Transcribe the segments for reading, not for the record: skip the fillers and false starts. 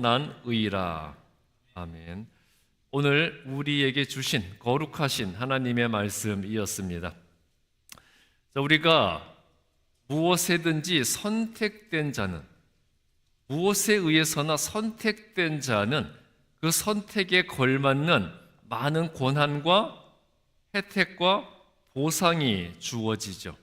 난 의라. 아멘. 오늘 우리에게 주신 거룩하신 하나님의 말씀이었습니다. 우리가 무엇에든지 선택된 자는, 무엇에 의해서나 선택된 자는 그 선택에 걸맞는 많은 권한과 혜택과 보상이 주어지죠.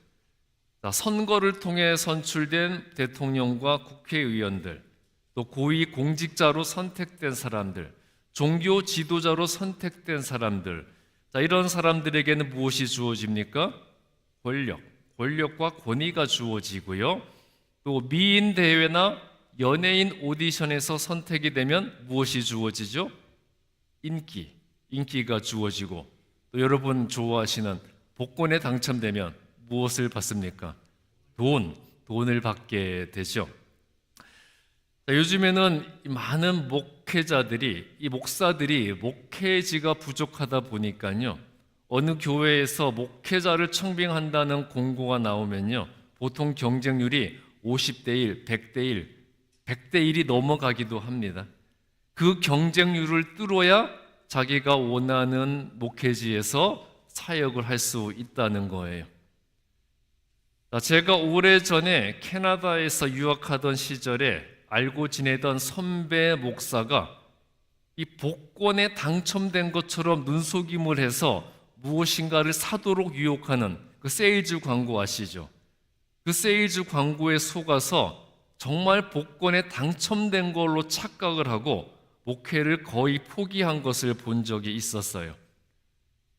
선거를 통해 선출된 대통령과 국회의원들, 또 고위 공직자로 선택된 사람들, 종교 지도자로 선택된 사람들, 이런 사람들에게는 무엇이 주어집니까? 권력과 권위가 주어지고요. 또 미인 대회나 연예인 오디션에서 선택이 되면 무엇이 주어지죠? 인기가 주어지고, 또 여러분 좋아하시는 복권에 당첨되면 무엇을 받습니까? 돈을 받게 되죠. 요즘에는 많은 목회자들이, 이 목사들이 목회지가 부족하다 보니까요, 어느 교회에서 목회자를 청빙한다는 공고가 나오면요, 보통 경쟁률이 50대 1, 100대 1, 100대 1이 넘어가기도 합니다. 그 경쟁률을 뚫어야 자기가 원하는 목회지에서 사역을 할 수 있다는 거예요. 제가 오래전에 캐나다에서 유학하던 시절에 알고 지내던 선배 목사가 이 복권에 당첨된 것처럼 눈속임을 해서 무엇인가를 사도록 유혹하는 그 세일즈 광고 아시죠? 그 세일즈 광고에 속아서 정말 복권에 당첨된 걸로 착각을 하고 목회를 거의 포기한 것을 본 적이 있었어요.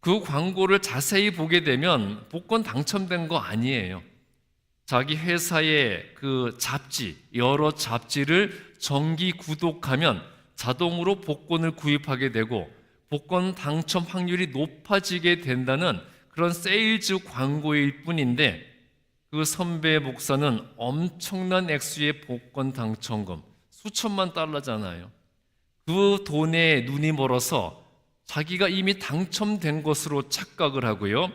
그 광고를 자세히 보게 되면 복권 당첨된 거 아니에요. 자기 회사의 그 잡지, 여러 잡지를 정기 구독하면 자동으로 복권을 구입하게 되고 복권 당첨 확률이 높아지게 된다는 그런 세일즈 광고일 뿐인데, 그 선배 목사는 엄청난 액수의 복권 당첨금, 수천만 달러잖아요. 그 돈에 눈이 멀어서 자기가 이미 당첨된 것으로 착각을 하고요.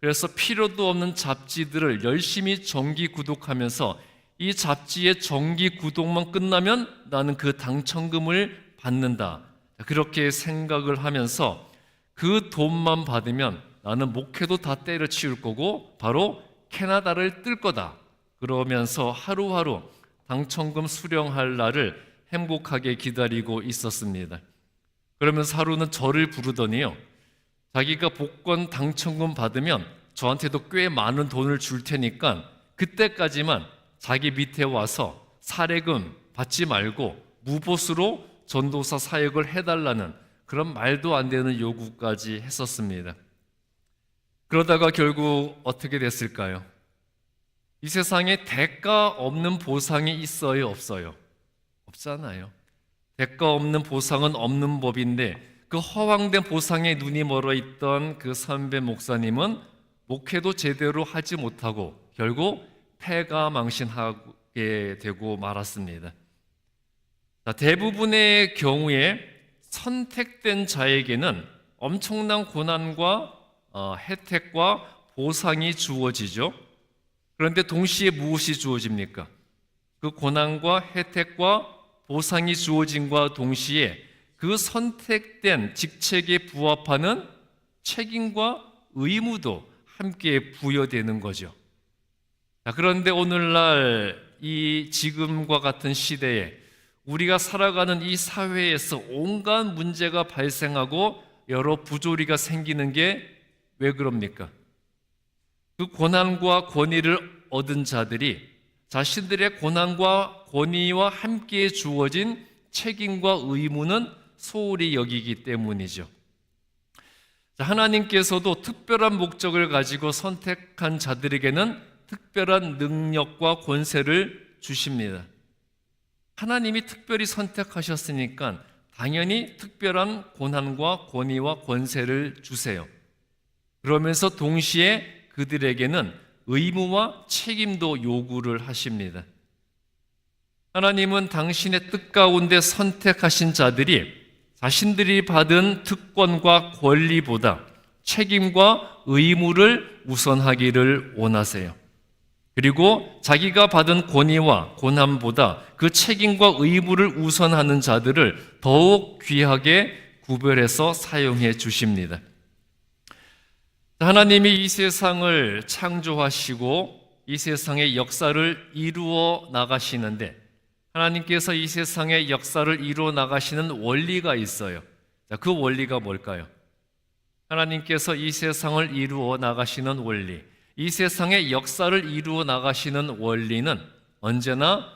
그래서 필요도 없는 잡지들을 열심히 정기 구독하면서 이 잡지의 정기 구독만 끝나면 나는 그 당첨금을 받는다, 그렇게 생각을 하면서 그 돈만 받으면 나는 목회도 다 때려치울 거고 바로 캐나다를 뜰 거다, 그러면서 하루하루 당첨금 수령할 날을 행복하게 기다리고 있었습니다. 그러면서 하루는 저를 부르더니요, 자기가 복권 당첨금 받으면 저한테도 꽤 많은 돈을 줄 테니까 그때까지만 자기 밑에 와서 사례금 받지 말고 무보수로 전도사 사역을 해달라는 그런 말도 안 되는 요구까지 했었습니다. 그러다가 결국 어떻게 됐을까요? 이 세상에 대가 없는 보상이 있어요, 없어요? 없잖아요. 대가 없는 보상은 없는 법인데, 그 허황된 보상에 눈이 멀어 있던 그 선배 목사님은 목회도 제대로 하지 못하고 결국 패가망신하게 되고 말았습니다. 대부분의 경우에 선택된 자에게는 엄청난 고난과 혜택과 보상이 주어지죠. 그런데 동시에 무엇이 주어집니까? 그 고난과 혜택과 보상이 주어짐과 동시에 그 선택된 직책에 부합하는 책임과 의무도 함께 부여되는 거죠. 그런데 오늘날 이 지금과 같은 시대에 우리가 살아가는 이 사회에서 온갖 문제가 발생하고 여러 부조리가 생기는 게 왜 그럽니까? 그 고난과 권위를 얻은 자들이 자신들의 고난과 권위와 함께 주어진 책임과 의무는 소홀히 여기기 때문이죠. 하나님께서도 특별한 목적을 가지고 선택한 자들에게는 특별한 능력과 권세를 주십니다. 하나님이 특별히 선택하셨으니까 당연히 특별한 고난과 권위와 권세를 주세요. 그러면서 동시에 그들에게는 의무와 책임도 요구를 하십니다. 하나님은 당신의 뜻 가운데 선택하신 자들이 자신들이 받은 특권과 권리보다 책임과 의무를 우선하기를 원하세요. 그리고 자기가 받은 권위와 고난보다 그 책임과 의무를 우선하는 자들을 더욱 귀하게 구별해서 사용해 주십니다. 하나님이 이 세상을 창조하시고 이 세상의 역사를 이루어 나가시는데, 하나님께서 이 세상의 역사를 이루어 나가시는 원리가 있어요. 그 원리가 뭘까요? 하나님께서 이 세상을 이루어 나가시는 원리, 이 세상의 역사를 이루어 나가시는 원리는 언제나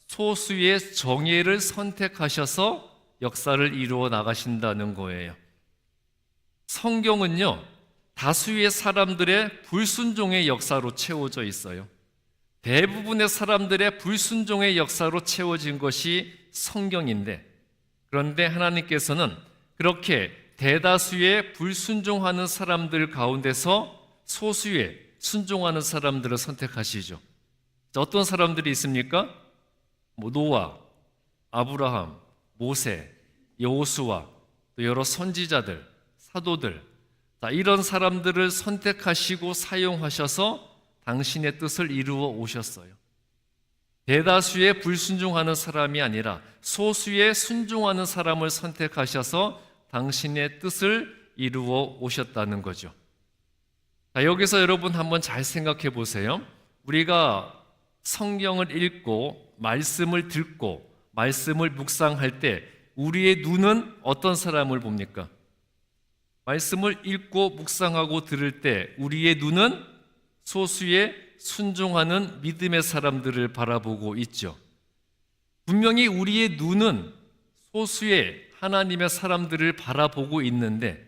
소수의 정예를 선택하셔서 역사를 이루어 나가신다는 거예요. 성경은요, 다수의 사람들의 불순종의 역사로 채워져 있어요. 대부분의 사람들의 불순종의 역사로 채워진 것이 성경인데, 그런데 하나님께서는 그렇게 대다수의 불순종하는 사람들 가운데서 소수의 순종하는 사람들을 선택하시죠. 어떤 사람들이 있습니까? 노아, 아브라함, 모세, 여호수아, 또 여러 선지자들, 사도들, 이런 사람들을 선택하시고 사용하셔서 당신의 뜻을 이루어 오셨어요. 대다수의 불순종하는 사람이 아니라 소수의 순종하는 사람을 선택하셔서 당신의 뜻을 이루어 오셨다는 거죠. 여기서 여러분 한번 잘 생각해 보세요. 우리가 성경을 읽고 말씀을 듣고 말씀을 묵상할 때 우리의 눈은 어떤 사람을 봅니까? 말씀을 읽고 묵상하고 들을 때 우리의 눈은 소수의 순종하는 믿음의 사람들을 바라보고 있죠. 분명히 우리의 눈은 소수의 하나님의 사람들을 바라보고 있는데,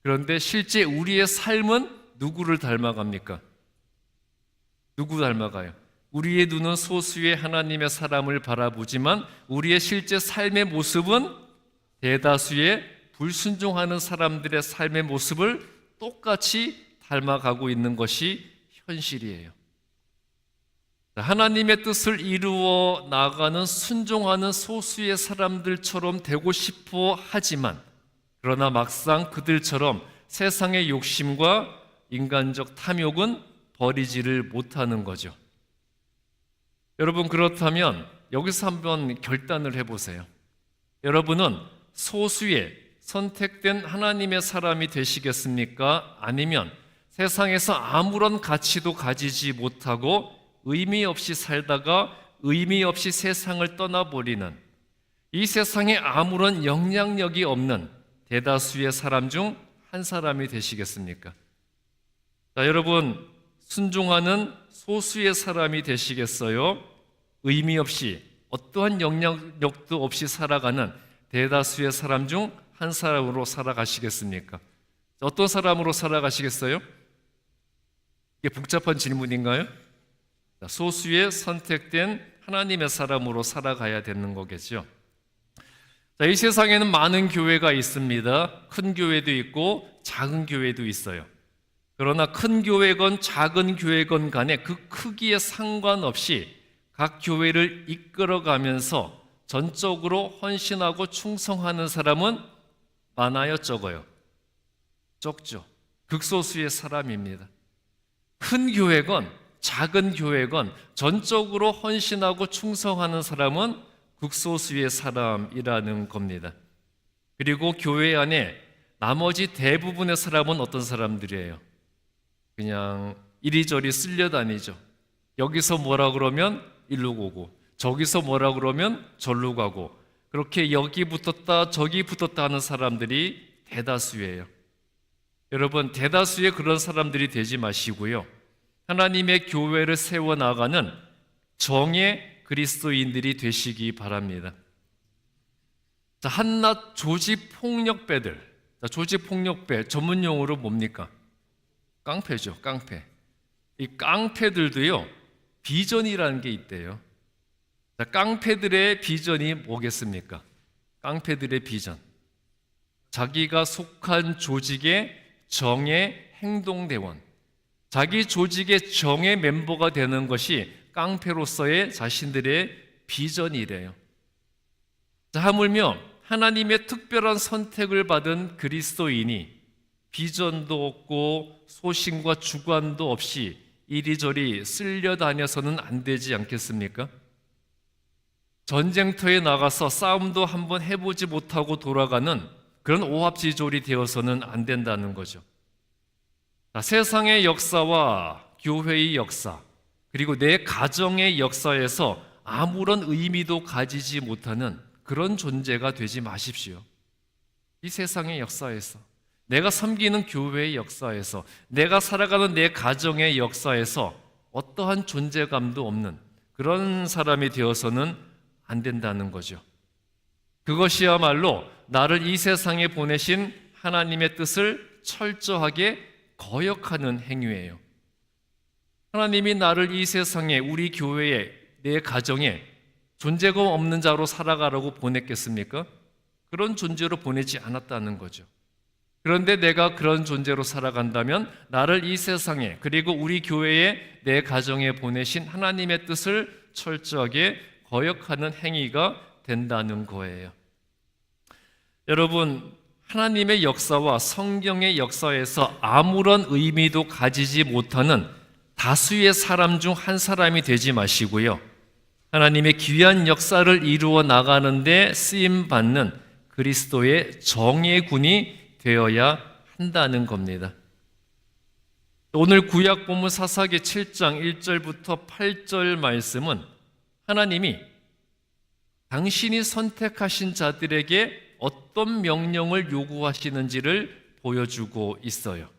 그런데 실제 우리의 삶은 누구를 닮아갑니까? 누구 닮아가요? 우리의 눈은 소수의 하나님의 사람을 바라보지만 우리의 실제 삶의 모습은 대다수의 불순종하는 사람들의 삶의 모습을 똑같이 닮아가고 있는 것이 현실이에요. 하나님의 뜻을 이루어 나가는 순종하는 소수의 사람들처럼 되고 싶어 하지만, 그러나 막상 그들처럼 세상의 욕심과 인간적 탐욕은 버리지를 못하는 거죠. 여러분, 그렇다면 여기서 한번 결단을 해보세요. 여러분은 소수의 선택된 하나님의 사람이 되시겠습니까? 아니면 세상에서 아무런 가치도 가지지 못하고 의미 없이 살다가 의미 없이 세상을 떠나버리는, 이 세상에 아무런 영향력이 없는 대다수의 사람 중 한 사람이 되시겠습니까? 자, 여러분, 순종하는 소수의 사람이 되시겠어요? 의미 없이 어떠한 영향력도 없이 살아가는 대다수의 사람 중 한 사람으로 살아가시겠습니까? 어떤 사람으로 살아가시겠어요? 이게 복잡한 질문인가요? 소수의 선택된 하나님의 사람으로 살아가야 되는 거겠죠. 이 세상에는 많은 교회가 있습니다. 큰 교회도 있고 작은 교회도 있어요. 그러나 큰 교회건 작은 교회건 간에 그 크기에 상관없이 각 교회를 이끌어가면서 전적으로 헌신하고 충성하는 사람은 많아요, 적어요? 적죠. 극소수의 사람입니다. 큰 교회건 작은 교회건 전적으로 헌신하고 충성하는 사람은 극소수의 사람이라는 겁니다. 그리고 교회 안에 나머지 대부분의 사람은 어떤 사람들이에요? 그냥 이리저리 쓸려다니죠. 여기서 뭐라 그러면 일로 오고, 저기서 뭐라 그러면 절로 가고, 그렇게 여기 붙었다 저기 붙었다 하는 사람들이 대다수예요. 여러분, 대다수의 그런 사람들이 되지 마시고요, 하나님의 교회를 세워나가는 정의 그리스도인들이 되시기 바랍니다. 자, 한낱 조직폭력배들, 조직폭력배 전문용어로 뭡니까? 깡패죠, 깡패. 이 깡패들도요, 비전이라는 게 있대요. 자, 깡패들의 비전이 뭐겠습니까? 깡패들의 비전, 자기가 속한 조직의 정의 행동대원, 자기 조직의 정의 멤버가 되는 것이 깡패로서의 자신들의 비전이래요. 자, 하물며 하나님의 특별한 선택을 받은 그리스도인이 비전도 없고 소신과 주관도 없이 이리저리 쓸려다녀서는 안 되지 않겠습니까? 전쟁터에 나가서 싸움도 한번 해보지 못하고 돌아가는 그런 오합지졸이 되어서는 안 된다는 거죠. 자, 세상의 역사와 교회의 역사, 그리고 내 가정의 역사에서 아무런 의미도 가지지 못하는 그런 존재가 되지 마십시오. 이 세상의 역사에서, 내가 섬기는 교회의 역사에서, 내가 살아가는 내 가정의 역사에서 어떠한 존재감도 없는 그런 사람이 되어서는 안 된다는 거죠. 그것이야말로 나를 이 세상에 보내신 하나님의 뜻을 철저하게 거역하는 행위예요. 하나님이 나를 이 세상에, 우리 교회에, 내 가정에 존재감 없는 자로 살아가라고 보냈겠습니까? 그런 존재로 보내지 않았다는 거죠. 그런데 내가 그런 존재로 살아간다면 나를 이 세상에, 그리고 우리 교회에, 내 가정에 보내신 하나님의 뜻을 철저하게 거역하는 행위가 된다는 거예요. 여러분, 하나님의 역사와 성경의 역사에서 아무런 의미도 가지지 못하는 다수의 사람 중 한 사람이 되지 마시고요. 하나님의 귀한 역사를 이루어 나가는데 쓰임받는 그리스도의 정예군이 되어야 한다는 겁니다. 오늘 구약 본문 사사기 7장 1절부터 8절 말씀은 하나님이 당신이 선택하신 자들에게 어떤 명령을 요구하시는지를 보여주고 있어요.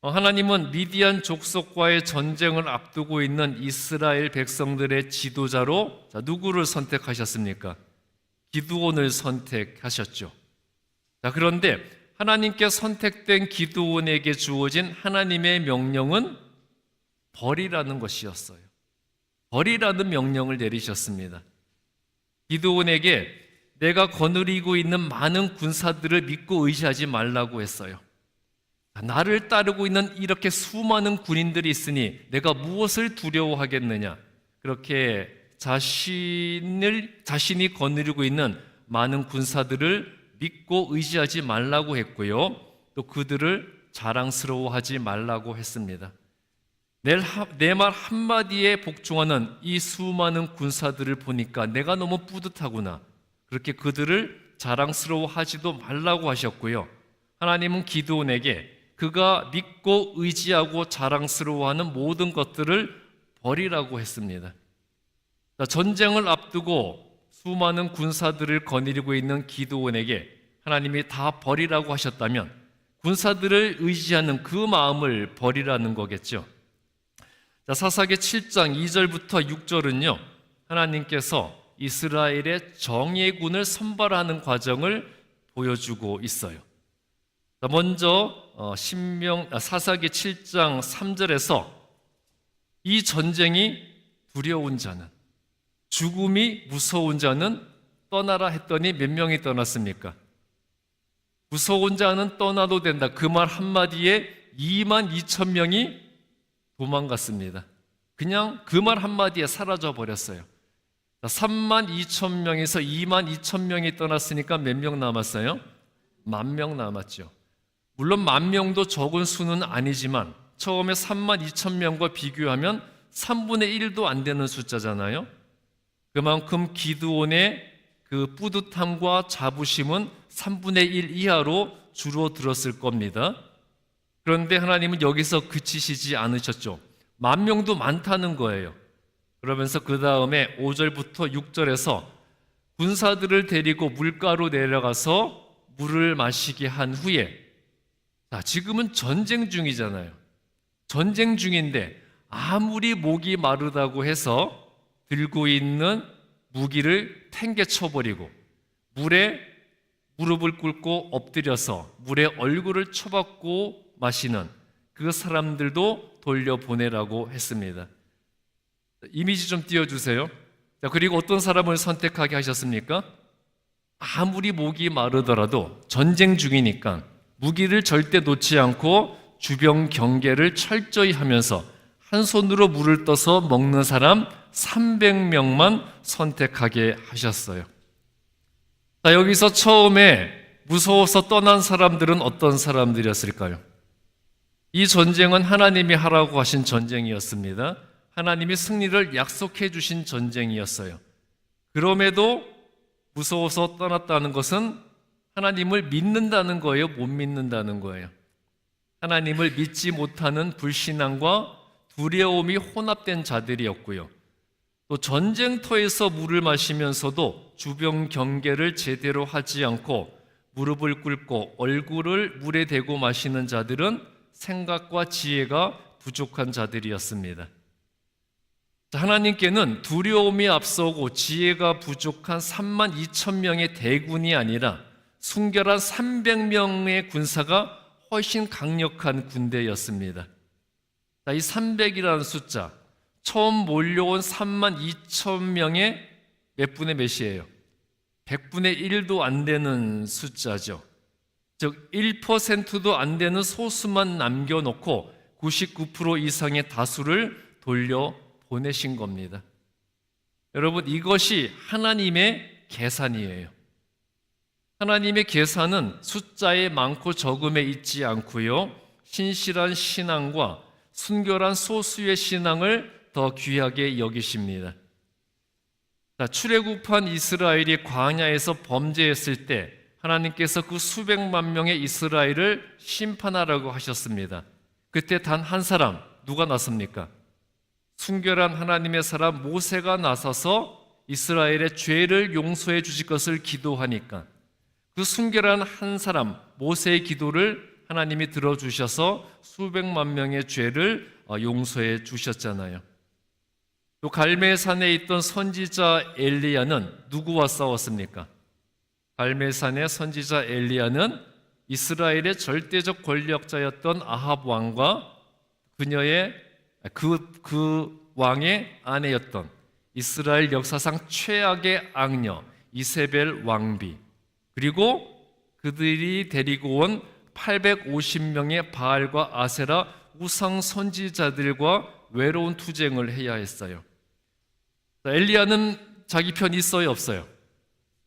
하나님은 미디안 족속과의 전쟁을 앞두고 있는 이스라엘 백성들의 지도자로 누구를 선택하셨습니까? 기드온을 선택하셨죠. 그런데 하나님께 선택된 기드온에게 주어진 하나님의 명령은 벌이라는 것이었어요. 벌이라는 명령을 내리셨습니다. 기드온에게 내가 거느리고 있는 많은 군사들을 믿고 의지하지 말라고 했어요. 나를 따르고 있는 이렇게 수많은 군인들이 있으니 내가 무엇을 두려워하겠느냐? 그렇게 자신이 거느리고 있는 많은 군사들을 믿고 의지하지 말라고 했고요. 또 그들을 자랑스러워하지 말라고 했습니다. 내 말 한마디에 복종하는 이 수많은 군사들을 보니까 내가 너무 뿌듯하구나. 그렇게 그들을 자랑스러워하지도 말라고 하셨고요. 하나님은 기드온에게 그가 믿고 의지하고 자랑스러워하는 모든 것들을 버리라고 했습니다. 전쟁을 앞두고 수많은 군사들을 거느리고 있는 기드온에게 하나님이 다 버리라고 하셨다면 군사들을 의지하는 그 마음을 버리라는 거겠죠. 사사기 7장 2절부터 6절은요, 하나님께서 이스라엘의 정예군을 선발하는 과정을 보여주고 있어요. 먼저 사사기 7장 3절에서 이 전쟁이 두려운 자는, 죽음이 무서운 자는 떠나라 했더니 몇 명이 떠났습니까? 무서운 자는 떠나도 된다. 그 말 한마디에 2만 2천 명이 도망갔습니다. 그냥 그 말 한마디에 사라져 버렸어요. 3만 2천 명에서 2만 2천 명이 떠났으니까 몇 명 남았어요? 10,000명 남았죠. 물론 10,000명도 적은 수는 아니지만 처음에 3만 2천 명과 비교하면 3분의 1도 안 되는 숫자잖아요. 그만큼 기드온의 그 뿌듯함과 자부심은 3분의 1 이하로 줄어들었을 겁니다. 그런데 하나님은 여기서 그치시지 않으셨죠. 10,000명도 많다는 거예요. 그러면서 그 다음에 5절부터 6절에서 군사들을 데리고 물가로 내려가서 물을 마시게 한 후에, 지금은 전쟁 중이잖아요. 전쟁 중인데 아무리 목이 마르다고 해서 들고 있는 무기를 탱개쳐버리고 물에 무릎을 꿇고 엎드려서 물에 얼굴을 쳐박고 마시는 그 사람들도 돌려보내라고 했습니다. 이미지 좀 띄워주세요. 그리고 어떤 사람을 선택하게 하셨습니까? 아무리 목이 마르더라도 전쟁 중이니까 무기를 절대 놓지 않고 주변 경계를 철저히 하면서 한 손으로 물을 떠서 먹는 사람 300명만 선택하게 하셨어요. 여기서 처음에 무서워서 떠난 사람들은 어떤 사람들이었을까요? 이 전쟁은 하나님이 하라고 하신 전쟁이었습니다. 하나님이 승리를 약속해 주신 전쟁이었어요. 그럼에도 무서워서 떠났다는 것은 하나님을 믿는다는 거예요? 못 믿는다는 거예요? 하나님을 믿지 못하는 불신앙과 두려움이 혼합된 자들이었고요. 또 전쟁터에서 물을 마시면서도 주변 경계를 제대로 하지 않고 무릎을 꿇고 얼굴을 물에 대고 마시는 자들은 생각과 지혜가 부족한 자들이었습니다. 하나님께는 두려움이 앞서고 지혜가 부족한 32,000명의 대군이 아니라 순결한 300명의 군사가 훨씬 강력한 군대였습니다. 이 300이라는 숫자, 처음 몰려온 32,000명의 몇 분의 몇이에요? 100분의 1도 안 되는 숫자죠. 즉 1%도 안 되는 소수만 남겨놓고 99% 이상의 다수를 돌려보내신 겁니다. 여러분, 이것이 하나님의 계산이에요. 하나님의 계산은 숫자의 많고 적음에 있지 않고요, 신실한 신앙과 순결한 소수의 신앙을 더 귀하게 여기십니다. 출애굽한 이스라엘이 광야에서 범죄했을 때 하나님께서 그 수백만 명의 이스라엘을 심판하라고 하셨습니다. 그때 단 한 사람, 누가 나섭니까? 순결한 하나님의 사람 모세가 나서서 이스라엘의 죄를 용서해 주실 것을 기도하니까 그 순결한 한 사람 모세의 기도를 하나님이 들어주셔서 수백만 명의 죄를 용서해 주셨잖아요. 또 갈멜산에 있던 선지자 엘리야는 누구와 싸웠습니까? 갈멜산의 선지자 엘리야는 이스라엘의 절대적 권력자였던 아합 왕과 그녀의 그 왕의 아내였던 이스라엘 역사상 최악의 악녀 이세벨 왕비, 그리고 그들이 데리고 온 850명의 바알과 아세라 우상 선지자들과 외로운 투쟁을 해야 했어요. 엘리야는 자기 편 있어요, 없어요?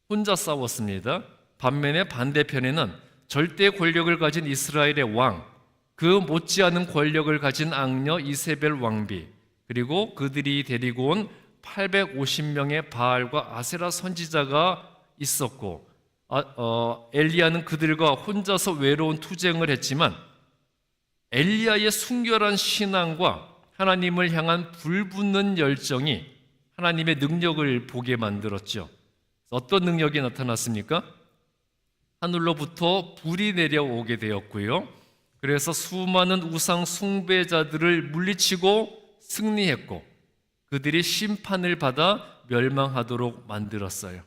혼자 싸웠습니다. 반면에 반대편에는 절대 권력을 가진 이스라엘의 왕, 그 못지않은 권력을 가진 악녀 이세벨 왕비, 그리고 그들이 데리고 온 850명의 바알과 아세라 선지자가 있었고, 엘리야는 그들과 혼자서 외로운 투쟁을 했지만 엘리야의 순결한 신앙과 하나님을 향한 불붙는 열정이 하나님의 능력을 보게 만들었죠. 어떤 능력이 나타났습니까? 하늘로부터 불이 내려오게 되었고요. 그래서 수많은 우상 숭배자들을 물리치고 승리했고 그들이 심판을 받아 멸망하도록 만들었어요.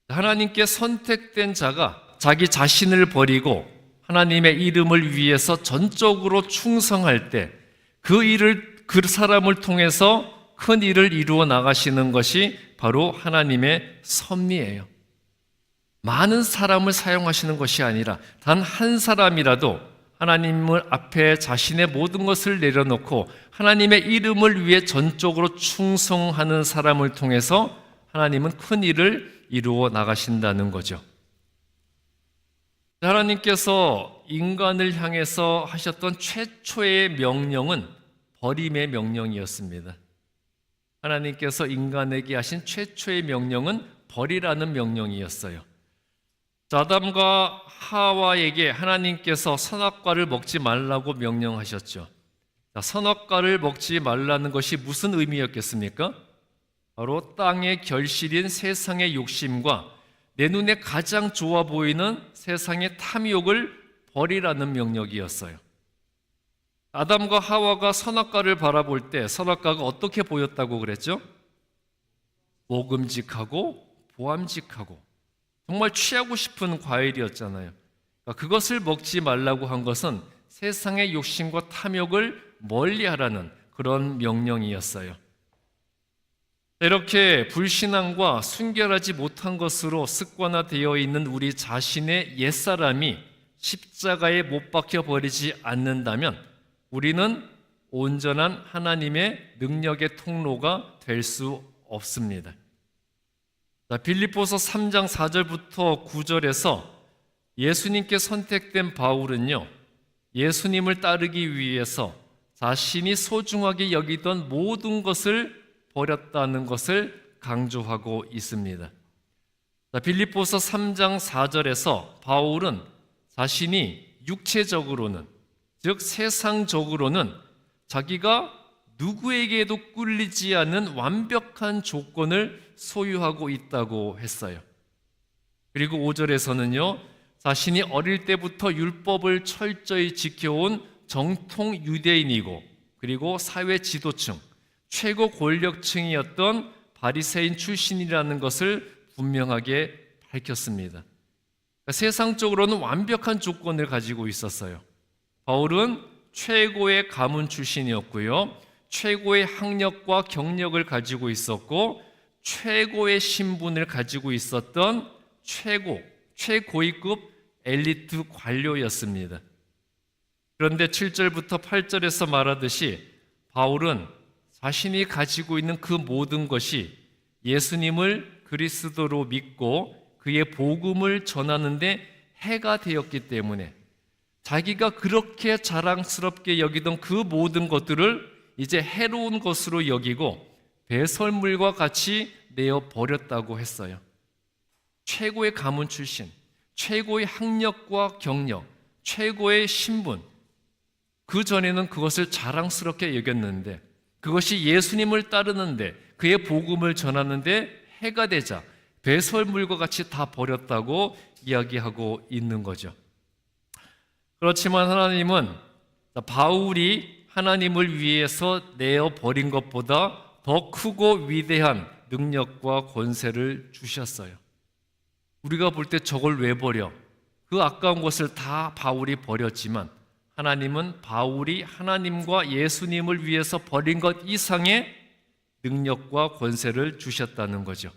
하나님께 선택된 자가 자기 자신을 버리고 하나님의 이름을 위해서 전적으로 충성할 때 그 사람을 통해서 큰 일을 이루어 나가시는 것이 바로 하나님의 섭리예요. 많은 사람을 사용하시는 것이 아니라 단 한 사람이라도 하나님을 앞에 자신의 모든 것을 내려놓고 하나님의 이름을 위해 전적으로 충성하는 사람을 통해서 하나님은 큰 일을 이루어 나가신다는 거죠. 하나님께서 인간을 향해서 하셨던 최초의 명령은 버림의 명령이었습니다. 하나님께서 인간에게 하신 최초의 명령은 버리라는 명령이었어요. 아담과 하와에게 하나님께서 선악과를 먹지 말라고 명령하셨죠. 선악과를 먹지 말라는 것이 무슨 의미였겠습니까? 바로 땅의 결실인 세상의 욕심과 내 눈에 가장 좋아 보이는 세상의 탐욕을 버리라는 명령이었어요. 아담과 하와가 선악과를 바라볼 때 선악과가 어떻게 보였다고 그랬죠? 먹음직하고 보암직하고 정말 취하고 싶은 과일이었잖아요. 그것을 먹지 말라고 한 것은 세상의 욕심과 탐욕을 멀리하라는 그런 명령이었어요. 이렇게 불신앙과 순결하지 못한 것으로 습관화되어 있는 우리 자신의 옛사람이 십자가에 못 박혀 버리지 않는다면 우리는 온전한 하나님의 능력의 통로가 될 수 없습니다. 빌립보서 3장 4절부터 9절에서 예수님께 선택된 바울은요, 예수님을 따르기 위해서 자신이 소중하게 여기던 모든 것을 버렸다는 것을 강조하고 있습니다. 빌립보서 3장 4절에서 바울은 자신이 육체적으로는, 즉 세상적으로는 자기가 누구에게도 꿀리지 않는 완벽한 조건을 소유하고 있다고 했어요. 그리고 5절에서는요, 자신이 어릴 때부터 율법을 철저히 지켜온 정통 유대인이고, 그리고 사회 지도층, 최고 권력층이었던 바리새인 출신이라는 것을 분명하게 밝혔습니다. 그러니까 세상적으로는 완벽한 조건을 가지고 있었어요. 바울은 최고의 가문 출신이었고요, 최고의 학력과 경력을 가지고 있었고, 최고의 신분을 가지고 있었던 최고위급 엘리트 관료였습니다. 그런데 7절부터 8절에서 말하듯이 바울은 자신이 가지고 있는 그 모든 것이 예수님을 그리스도로 믿고 그의 복음을 전하는데 해가 되었기 때문에 자기가 그렇게 자랑스럽게 여기던 그 모든 것들을 이제 해로운 것으로 여기고 배설물과 같이 내어 버렸다고 했어요. 최고의 가문 출신, 최고의 학력과 경력, 최고의 신분, 그 전에는 그것을 자랑스럽게 여겼는데 그것이 예수님을 따르는데 그의 복음을 전하는데 해가 되자 배설물과 같이 다 버렸다고 이야기하고 있는 거죠. 그렇지만 하나님은 바울이 하나님을 위해서 내어 버린 것보다 더 크고 위대한 능력과 권세를 주셨어요. 우리가 볼 때 저걸 왜 버려? 그 아까운 것을 다 바울이 버렸지만 하나님은 바울이 하나님과 예수님을 위해서 버린 것 이상의 능력과 권세를 주셨다는 거죠.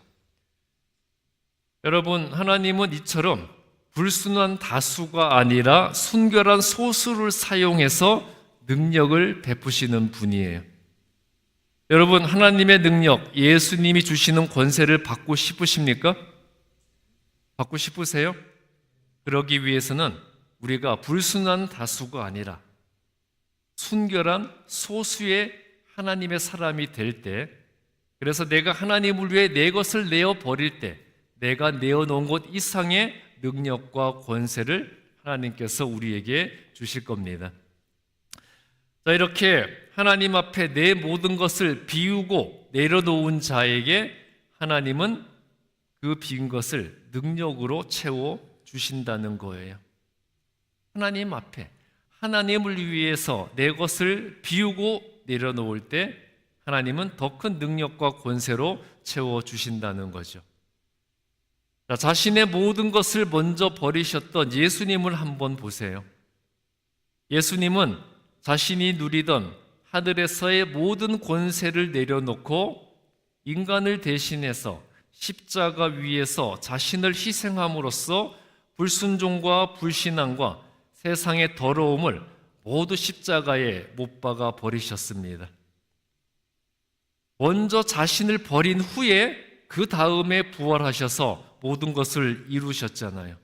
여러분, 하나님은 이처럼 불순한 다수가 아니라 순결한 소수를 사용해서 능력을 베푸시는 분이에요. 여러분, 하나님의 능력, 예수님이 주시는 권세를 받고 싶으십니까? 받고 싶으세요? 그러기 위해서는 우리가 불순한 다수가 아니라 순결한 소수의 하나님의 사람이 될 때, 그래서 내가 하나님을 위해 내 것을 내어 버릴 때 내가 내어놓은 것 이상의 능력과 권세를 하나님께서 우리에게 주실 겁니다. 자, 이렇게 하나님 앞에 내 모든 것을 비우고 내려놓은 자에게 하나님은 그 빈 것을 능력으로 채워 주신다는 거예요. 하나님 앞에 하나님을 위해서 내 것을 비우고 내려놓을 때 하나님은 더 큰 능력과 권세로 채워 주신다는 거죠. 자, 자신의 모든 것을 먼저 버리셨던 예수님을 한번 보세요. 예수님은 자신이 누리던 하늘에서의 모든 권세를 내려놓고 인간을 대신해서 십자가 위에서 자신을 희생함으로써 불순종과 불신앙과 세상의 더러움을 모두 십자가에 못 박아 버리셨습니다. 먼저 자신을 버린 후에 그 다음에 부활하셔서 모든 것을 이루셨잖아요.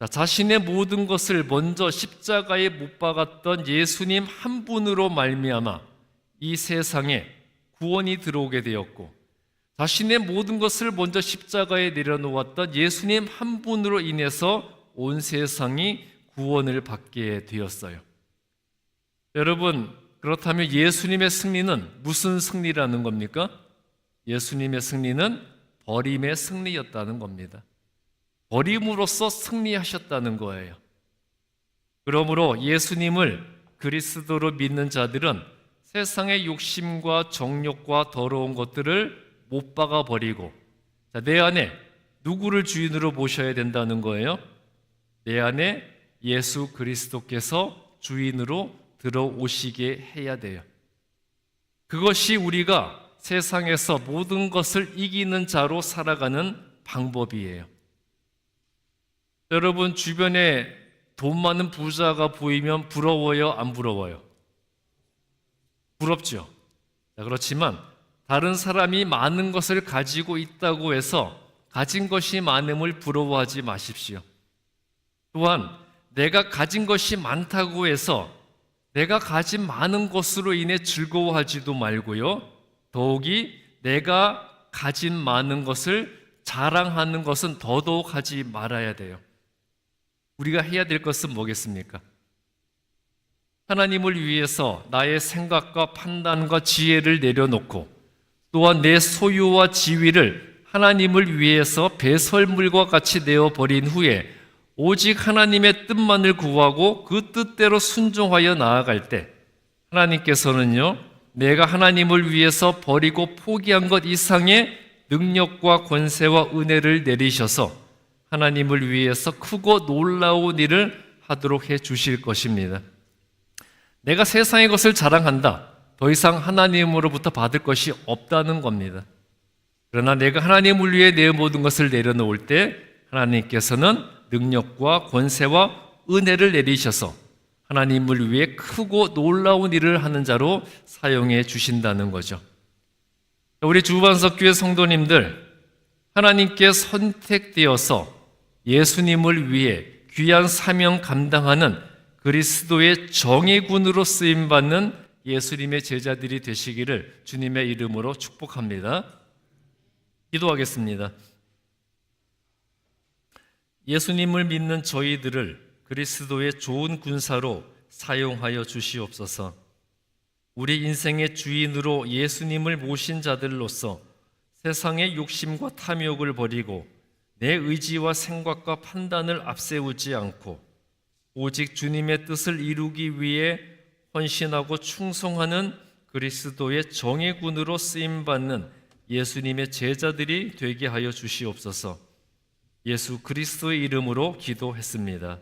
자신의 모든 것을 먼저 십자가에 못 박았던 예수님 한 분으로 말미암아 이 세상에 구원이 들어오게 되었고, 자신의 모든 것을 먼저 십자가에 내려놓았던 예수님 한 분으로 인해서 온 세상이 구원을 받게 되었어요. 여러분, 그렇다면 예수님의 승리는 무슨 승리라는 겁니까? 예수님의 승리는 버림의 승리였다는 겁니다. 버림으로써 승리하셨다는 거예요. 그러므로 예수님을 그리스도로 믿는 자들은 세상의 욕심과 정욕과 더러운 것들을 못 박아 버리고, 내 안에 누구를 주인으로 모셔야 된다는 거예요? 내 안에 예수 그리스도께서 주인으로 들어오시게 해야 돼요. 그것이 우리가 세상에서 모든 것을 이기는 자로 살아가는 방법이에요. 여러분, 주변에 돈 많은 부자가 보이면 부러워요, 안 부러워요? 부럽죠. 그렇지만 다른 사람이 많은 것을 가지고 있다고 해서 가진 것이 많음을 부러워하지 마십시오. 또한 내가 가진 것이 많다고 해서 내가 가진 많은 것으로 인해 즐거워하지도 말고요. 더욱이 내가 가진 많은 것을 자랑하는 것은 더더욱 하지 말아야 돼요. 우리가 해야 될 것은 뭐겠습니까? 하나님을 위해서 나의 생각과 판단과 지혜를 내려놓고 또한 내 소유와 지위를 하나님을 위해서 배설물과 같이 내어버린 후에 오직 하나님의 뜻만을 구하고 그 뜻대로 순종하여 나아갈 때 하나님께서는요, 내가 하나님을 위해서 버리고 포기한 것 이상의 능력과 권세와 은혜를 내리셔서 하나님을 위해서 크고 놀라운 일을 하도록 해 주실 것입니다. 내가 세상의 것을 자랑한다. 더 이상 하나님으로부터 받을 것이 없다는 겁니다. 그러나 내가 하나님을 위해 내 모든 것을 내려놓을 때 하나님께서는 능력과 권세와 은혜를 내리셔서 하나님을 위해 크고 놀라운 일을 하는 자로 사용해 주신다는 거죠. 우리 주반석교회 성도님들, 하나님께 선택되어서 예수님을 위해 귀한 사명 감당하는 그리스도의 정예군으로 쓰임받는 예수님의 제자들이 되시기를 주님의 이름으로 축복합니다. 기도하겠습니다. 예수님을 믿는 저희들을 그리스도의 좋은 군사로 사용하여 주시옵소서. 우리 인생의 주인으로 예수님을 모신 자들로서 세상의 욕심과 탐욕을 버리고 내 의지와 생각과 판단을 앞세우지 않고 오직 주님의 뜻을 이루기 위해 헌신하고 충성하는 그리스도의 정예군으로 쓰임받는 예수님의 제자들이 되게 하여 주시옵소서. 예수 그리스도의 이름으로 기도했습니다.